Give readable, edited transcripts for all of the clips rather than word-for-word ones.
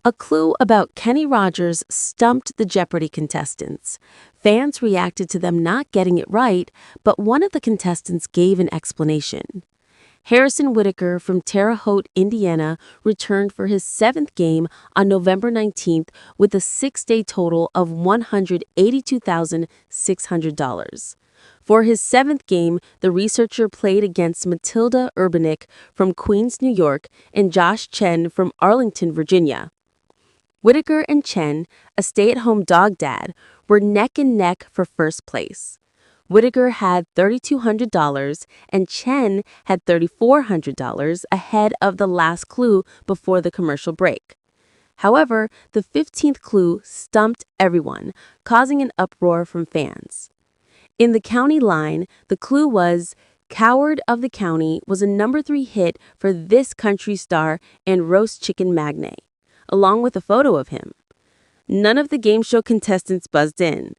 A clue about Kenny Rogers stumped the Jeopardy contestants. Fans reacted to them not getting it right, but one of the contestants gave an explanation. Harrison Whitaker from Terre Haute, Indiana, returned for his seventh game on November 19th with a six-day total of $182,600. For his seventh game, the researcher played against Matilda Urbanick from Queens, New York, and Josh Chen from Arlington, Virginia. Whitaker and Chen, a stay-at-home dog dad, were neck and neck for first place. Whitaker had $3,200 and Chen had $3,400 ahead of the last clue before the commercial break. However, the 15th clue stumped everyone, causing an uproar from fans. In the county line, the clue was "Coward of the County" was a number 3 hit for this country star and roast chicken magnate, along with a photo of him. None of the game show contestants buzzed in.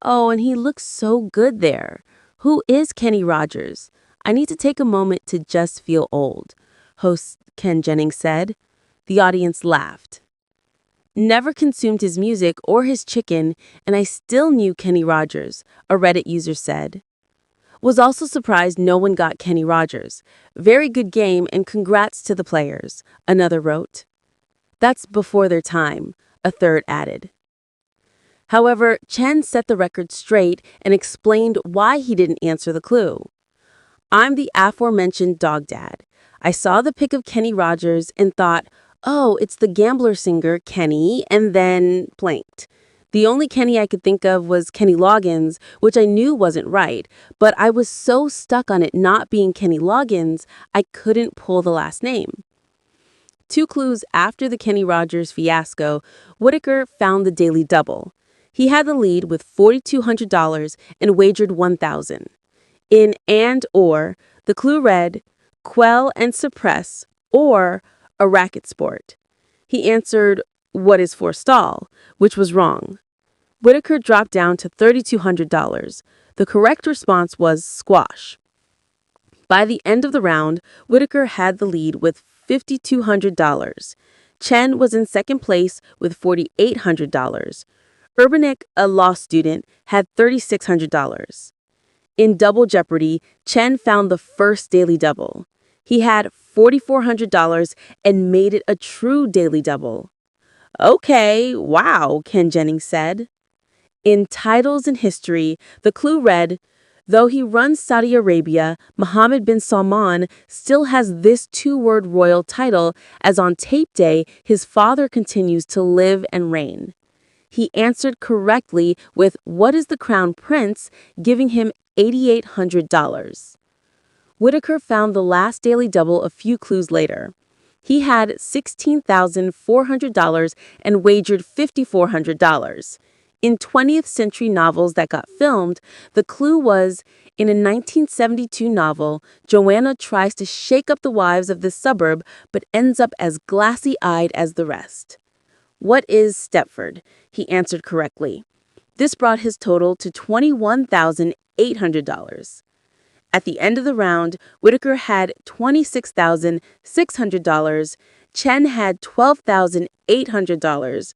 "Oh, and he looks so good there. Who is Kenny Rogers? I need to take a moment to just feel old," host Ken Jennings said. The audience laughed. "Never consumed his music or his chicken, and I still knew Kenny Rogers," a Reddit user said. "Was also surprised no one got Kenny Rogers. Very good game and congrats to the players," another wrote. "That's before their time," a third added. However, Chen set the record straight and explained why he didn't answer the clue. "I'm the aforementioned dog dad. I saw the pic of Kenny Rogers and thought, oh, it's the gambler singer Kenny, and then blanked. The only Kenny I could think of was Kenny Loggins, which I knew wasn't right, but I was so stuck on it not being Kenny Loggins, I couldn't pull the last name." 2 clues after the Kenny Rogers fiasco, Whitaker found the Daily Double. He had the lead with $4,200 and wagered $1,000. In and or, the clue read, "Quell and suppress," or "a racket sport." He answered, "What is forestall?" which was wrong. Whitaker dropped down to $3,200. The correct response was squash. By the end of the round, Whitaker had the lead with $5,200. Chen was in second place with $4,800. Urbanick, a law student, had $3,600. In Double Jeopardy, Chen found the first Daily Double. He had $4,400 and made it a true Daily Double. "Okay, wow," Ken Jennings said. In Titles and History, the clue read, "Though he runs Saudi Arabia, Mohammed bin Salman still has this 2-word royal title, as on tape day, his father continues to live and reign." He answered correctly with "What is the Crown Prince?" giving him $8,800. Whitaker found the last Daily Double a few clues later. He had $16,400 and wagered $5,400. In 20th century novels that got filmed, the clue was, in a 1972 novel, Joanna tries to shake up the wives of this suburb but ends up as glassy-eyed as the rest. "What is Stepford?" He answered correctly. This brought his total to $21,800. At the end of the round, Whitaker had $26,600. Chen had $12,800.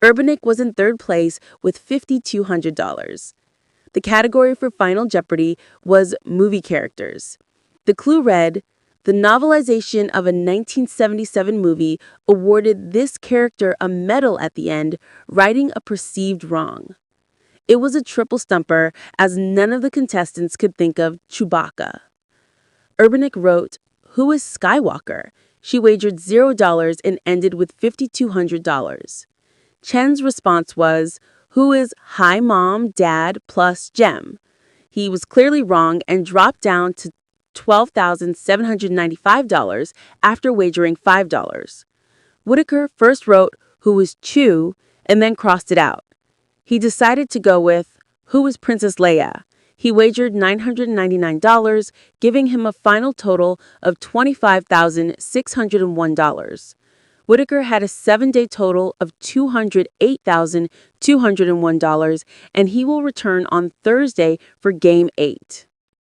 Urbanick was in third place with $5,200. The category for Final Jeopardy was movie characters. The clue read, "The novelization of a 1977 movie awarded this character a medal at the end, righting a perceived wrong." It was a triple stumper, as none of the contestants could think of Chewbacca. Urbanick wrote, "Who is Skywalker?" She wagered $0 and ended with $5,200. Chen's response was, "Who is Hi Mom, Dad plus Jem?" He was clearly wrong and dropped down to $12,795 after wagering $5. Whitaker first wrote, "Who is Chew?" and then crossed it out. He decided to go with, "Who is Princess Leia?" He wagered $999, giving him a final total of $25,601. Whitaker had a 7-day total of $208,201, and he will return on Thursday for Game 8.